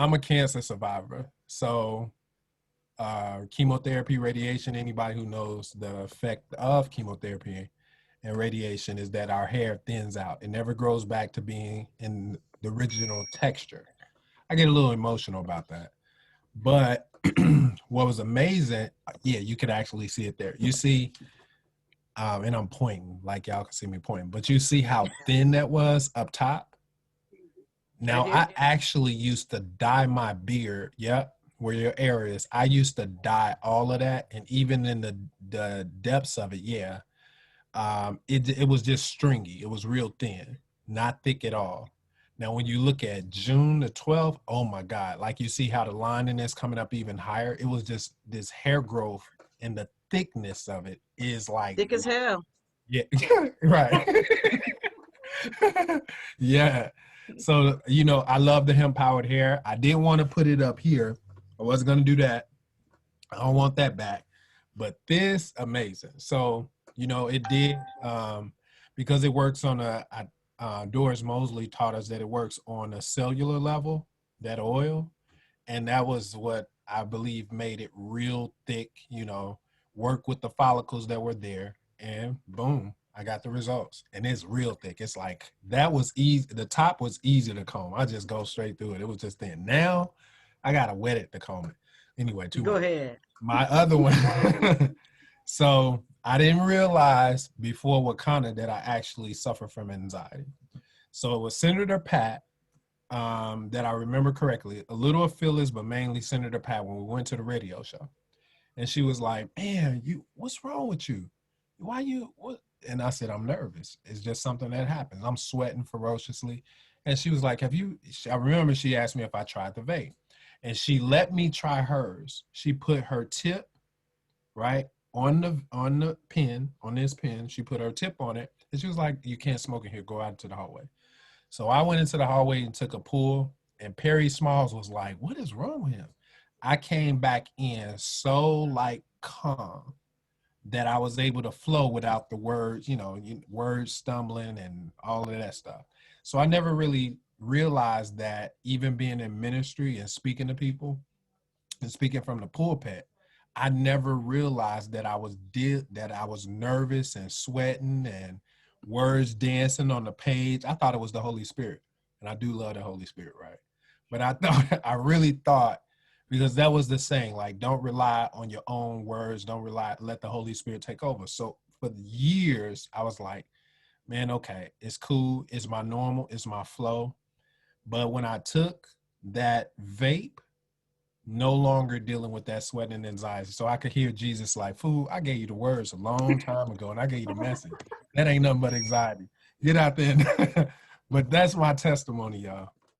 I'm a cancer survivor. So chemotherapy, radiation, anybody who knows the effect of chemotherapy and radiation is that our hair thins out. It never grows back to being in the original texture. I get a little emotional about that. But what was amazing, yeah, you could actually see it there. You see, and I'm pointing, like y'all can see me pointing, but you see how thin that was up top? Now, I actually used to dye my beard, yep, where your area is. I used to dye all of that, and even in the depths of it, yeah, it was just stringy. It was real thin, not thick at all. Now, when you look at June the 12th, oh my God, like you see how the lining is coming up even higher. It was just this hair growth, and the thickness of it is like, Thick as hell. yeah, right. Yeah. So, I love the hemp powered hair. I didn't want to put it up here. I wasn't going to do that. I don't want that back. But this, amazing. So, it did, because it works on Doris Mosley taught us that it works on a cellular level, that oil. And that was what I believe made it real thick, work with the follicles that were there. And boom, I got the results. And it's real thick. It's like, that was easy. The top was easy to comb. I just go straight through it. It was just thin. Now I got to wet it to comb it. Anyway, too Go much. ahead. My other one. So I didn't realize before Wakanda that I actually suffer from anxiety. So it was Senator Pat, that I remember correctly, a little of Phyllis, but mainly Senator Pat, when we went to the radio show. And she was like, man, what's wrong with you? What? And I said, I'm nervous. It's just something that happens. I'm sweating ferociously. And she was like, I remember she asked me if I tried the vape. And she let me try hers. She put her tip, right, on the pen, on this pen. She put her tip on it. And she was like, you can't smoke in here. Go out to the hallway. So I went into the hallway and took a pull. And Perry Smalls was like, what is wrong with him? I came back in so calm that I was able to flow without the words, words stumbling and all of that stuff. So I never really realized that even being in ministry and speaking to people and speaking from the pulpit, I never realized that I was nervous and sweating and words dancing on the page. I thought it was the Holy Spirit, and I do love the Holy Spirit, right? But I really thought, because that was the saying, like, don't rely on your own words. Let the Holy Spirit take over. So for years, I was like, man, okay, it's cool. It's my normal. It's my flow. But when I took that vape, no longer dealing with that sweat and anxiety. So I could hear Jesus like, fool, I gave you the words a long time ago, and I gave you the message. That ain't nothing but anxiety. Get out there. But that's my testimony, y'all.